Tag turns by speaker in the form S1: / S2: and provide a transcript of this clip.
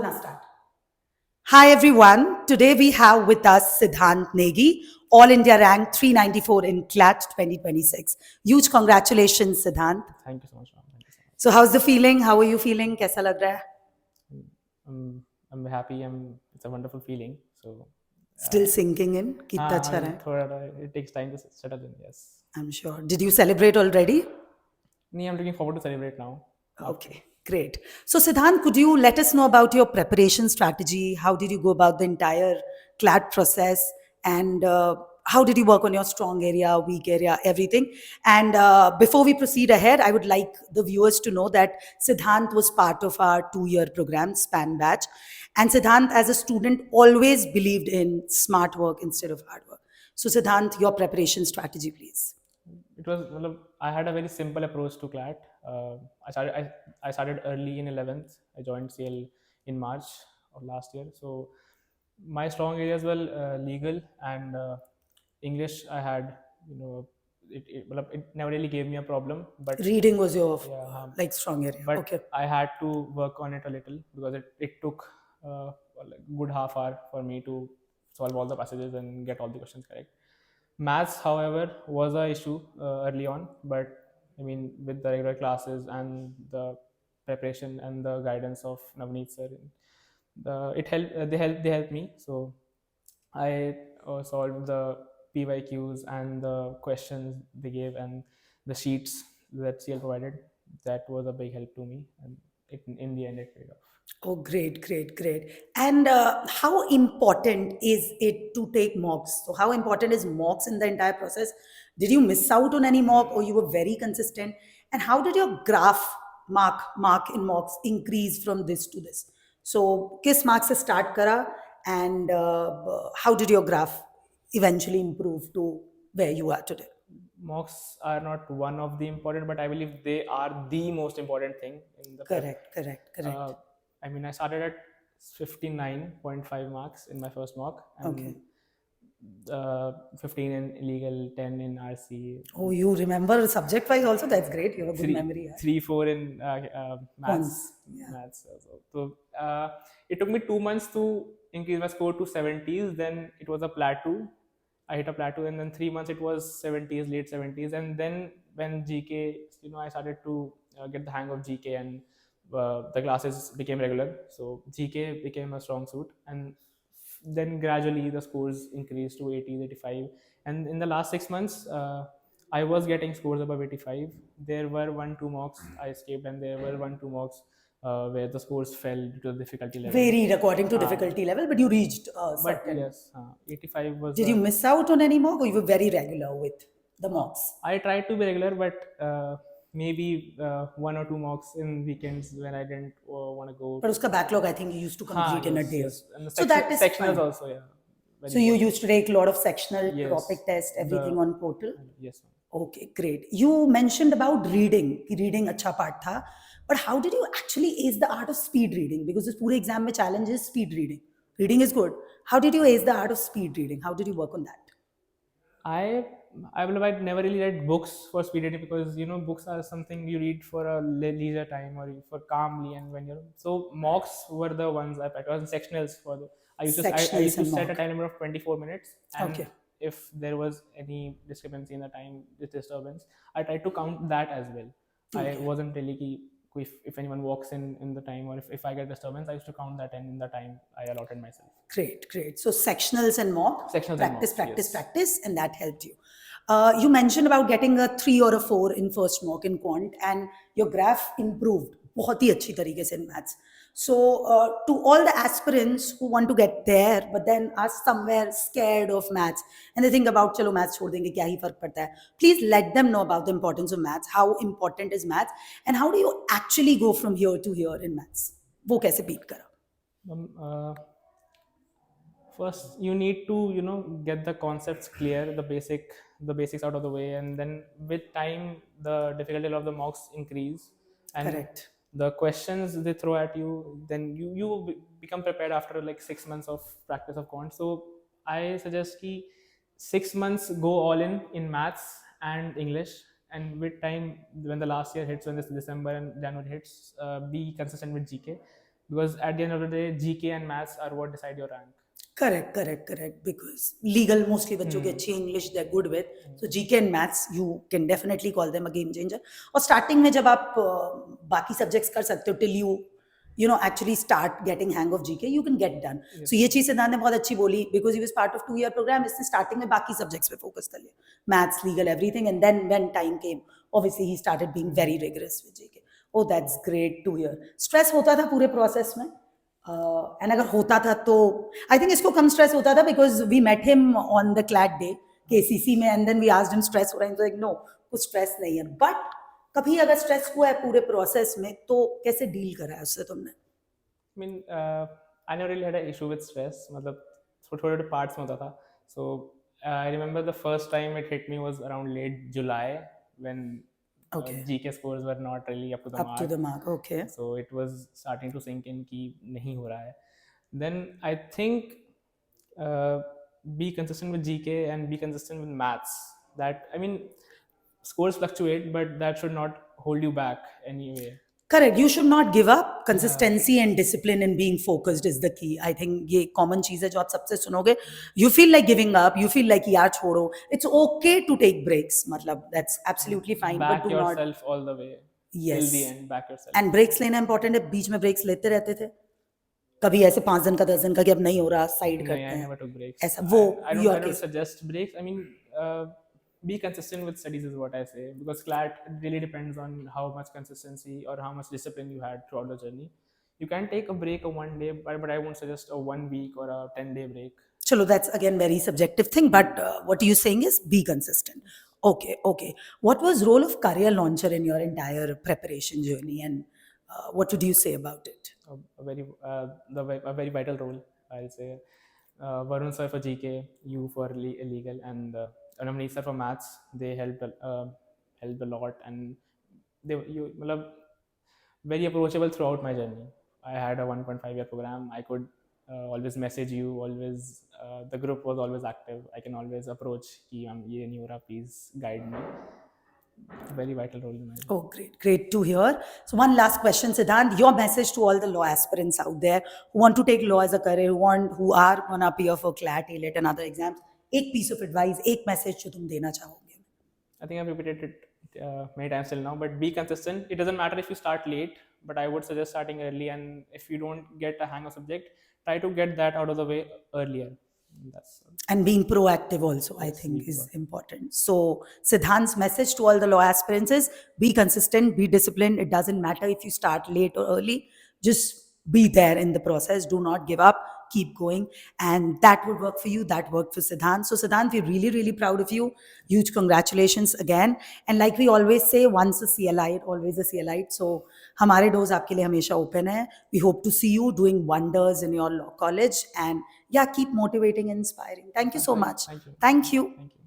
S1: Now start. Hi everyone. Today we have with us Siddhant Negi, All India rank 394 in CLAT 2026. Huge congratulations, Siddhant.
S2: Thank you so much, ma'am. Thank you so much.
S1: So how's the feeling? How are you feeling? कैसा लग रहा है?
S2: I'm happy. It's a wonderful feeling. So,
S1: Still sinking in? कितना
S2: हाँ,
S1: अच्छा रहा है?
S2: it takes time to settle in. Yes.
S1: I'm sure. Did you celebrate already?
S2: I'm looking forward to celebrate now.
S1: Okay, great. So, Siddhant, could you let us know about your preparation strategy? How did you go about the entire CLAT process? And how did you work on your strong area, weak area, everything? And before we proceed ahead, I would like the viewers to know that Siddhant was part of our 2-year program, SPAN batch. And Siddhant, as a student, always believed in smart work instead of hard work. So, Siddhant, your preparation strategy, please.
S2: It was. I had a very simple approach to CLAT. I started early in 11th. I joined CL in March of last year. So my strong areas were legal and English. I had it never really gave me a problem, but
S1: Reading was your
S2: yeah,
S1: like strong area.
S2: but
S1: Okay.
S2: I had to work on it a little because it took like good half hour for me to solve all the passages and get all the questions correct. Maths, however, was a issue early on, but I mean, with the regular classes and the preparation and the guidance of Navneet sir, it helped. They helped me. So I solved the PYQs and the questions they gave and the sheets that CL provided. That was a big help to me, and in the end, it paid off.
S1: Oh, great, great, great. And how important is it to take mocks? So, how important is mocks in the entire process? Did you miss out on any mock, or you were very consistent? And how did your graph mark in mocks increase from this to this? So, किस mark से start करा, and how did your graph eventually improve to where you are today?
S2: Mocks are not one of the important, but I believe they are the most important thing in the prep.
S1: Correct, correct, correct.
S2: I mean, I started at 59.5 marks in my first mock, and
S1: Okay.
S2: 15 in legal, 10 in RC.
S1: Oh, you remember subject wise also? That's great. You have a good
S2: three,
S1: memory. Yeah.
S2: 4 in maths.
S1: Yeah.
S2: Maths. So it took me 2 months to increase my score to 70s. Then it was a plateau. I hit a plateau, and then 3 months it was 70s, late 70s, and then when GK, I started to get the hang of GK, and the classes became regular. So GK became a strong suit, and then gradually the scores increased to 80s, 85, and in the last 6 months. I was getting scores above 85. There were 1-2 mocks I escaped, and there were 1-2 mocks where the scores fell due to the difficulty level.
S1: Varied according to difficulty level, but you reached
S2: But
S1: certain.
S2: yes, 85 was.
S1: Did you miss out on any mock, or you were very regular with the mocks?
S2: I tried to be regular, but maybe 1 or 2 mocks in weekends when I didn't want to go.
S1: But uska backlog, I think you used to complete in a
S2: Yes,
S1: day.
S2: yes. And the
S1: So that is
S2: sectionals
S1: fine.
S2: also, yeah. Very
S1: So you
S2: important.
S1: used to take a lot of sectional,
S2: Yes.
S1: topic test, everything on portal.
S2: Yes, ma'am.
S1: Okay, great. You mentioned about reading. कि reading अच्छा part था. But how did you actually ace the art of speed reading? Because this पूरे exam में challenge is speed reading. Reading is good. How did you ace the art of speed reading? How did you work on that?
S2: I believe I never really read books for speed reading because books are something you read for a leisure time or for calmly, and when you're so mocks were the ones I practiced. Sectionals for the I used to
S1: Sectionals and
S2: set a
S1: mock.
S2: time limit of 24 minutes, and
S1: Okay.
S2: if there was any discrepancy in the time, disturbance, I tried to count that as well. I wasn't really if anyone walks in the time, or if I get disturbance, I used to count that in the time I allotted myself.
S1: Great, great. So sectionals and mock,
S2: Sectionals and
S1: practice,
S2: mocks,
S1: practice,
S2: yes.
S1: practice, and that helped you. You mentioned about getting a 3 or a 4 in first mock in quant, and your graph improved बहुत ही अच्छी तरीके से in maths. So to all the aspirants who want to get there, but then are somewhere scared of maths, and they think about चलो maths छोड़ देंगे क्या ही फर्क पड़ता है. Please let them know about the importance of maths. How important is maths, and how do you actually go from here to here in maths? वो कैसे beat करा?
S2: First you need to get the concepts clear, the basics out of the way, and then with time the difficulty level of the mocks increase, and
S1: Correct.
S2: the questions they throw at you, then you become prepared after like 6 months of practice of quant. So I suggest ki 6 months go all in maths and English, and with time when the last year hits, when this December and January hits, be consistent with GK. because at the end of the day, GK and maths are what decide your rank.
S1: Correct. Because legal mostly बच्चों की अच्छी English they're good with. So GK and maths you can definitely call them a game changer. और starting में जब आप बाकी subjects कर सकते हो till you know actually start getting hang of GK you can get done. So ये चीज़ सिद्धांत ने बहुत अच्छी बोली because he was part of 2-year program. इसने starting में बाकी subjects पे focus कर लिया, maths, legal, everything, and then when time came, obviously he started being very rigorous with GK. Oh, that's great to hear. Stress होता था पूरे process में? एंड अगर होता था तो आई थिंक इसको कम स्ट्रेस होता था because we met him on the CLAT day KCC में and then we asked him stress हो रहा है तो लाइक नो कुछ स्ट्रेस नहीं है बट कभी अगर स्ट्रेस हुआ है पूरे प्रोसेस में तो कैसे डील करा है उससे तुमने
S2: I mean, I never really had an issue with stress. मतलब थोड़े parts में होता था. So I remember the first time it hit me was around late July when GK scores were not really up to the mark.
S1: Okay.
S2: So it was starting to sink in कि नहीं हो रहा है. Then I think be consistent with GK and be consistent with maths. That I mean, scores fluctuate, but that should not hold you back anyway.
S1: Correct. You should not give up. Consistency and discipline and being focused is the key. I think ये common चीज़ है जो आप सबसे सुनोगे. You feel like giving up. You feel like यार छोड़ो. It's okay to take breaks. मतलब that's absolutely fine.
S2: Back
S1: but do
S2: yourself all the way.
S1: Yes.
S2: Till the end. Back yourself.
S1: And breaks लेना important है. बीच में breaks लेते रहते थे. कभी ऐसे 5 दिन का 10 दिन का कि अब नहीं हो रहा साइड करते हैं.
S2: I never took breaks.
S1: ऐसा वो
S2: I don't suggest breaks. I mean, be consistent with studies is what I say because CLAT really depends on how much consistency or how much discipline you had throughout the journey. You can take a break a 1 day, but I won't suggest a 1 week or a 10-day break.
S1: Chalo, that's again very subjective thing, but what you're saying is be consistent. Okay. What was role of career launcher in your entire preparation journey, and what would you say about it?
S2: A very vital role, I'll say. Varun sir for GK, you for legal, and Ramani sir for maths. They helped a lot, and you very approachable throughout my journey. I had a 1.5-year program. I could always message you. Always, the group was always active. I can always approach. Ki ye nahi ho raha, please guide me. Very vital role in my life.
S1: Oh, great to hear. So one last question, Siddhant, your message to all the law aspirants out there who want to take law as a career, who are going to appear for CLAT, AILET and other exams. एक piece of advice, एक message जो तुम देना चाहोगे.
S2: I think I've repeated it many times till now, but be consistent. It doesn't matter if you start late, but I would suggest starting early, and if you don't get a hang of subject, try to get that out of the way earlier.
S1: And being proactive also, I think, is important. So Siddhant's message to all the law aspirants is be consistent, be disciplined. It doesn't matter if you start late or early. Just be there in the process. Do not give up. Keep going. And that would work for you. That worked for Siddhant. So Siddhant, we're really, really proud of you. Huge congratulations again. And like we always say, once a CLite, always a CLite. So हमारे doors आपके लिए हमेशा open है. We hope to see you doing wonders in your law college. And yeah, keep motivating and inspiring. Thank you so much.
S2: Thank you.
S1: Thank you.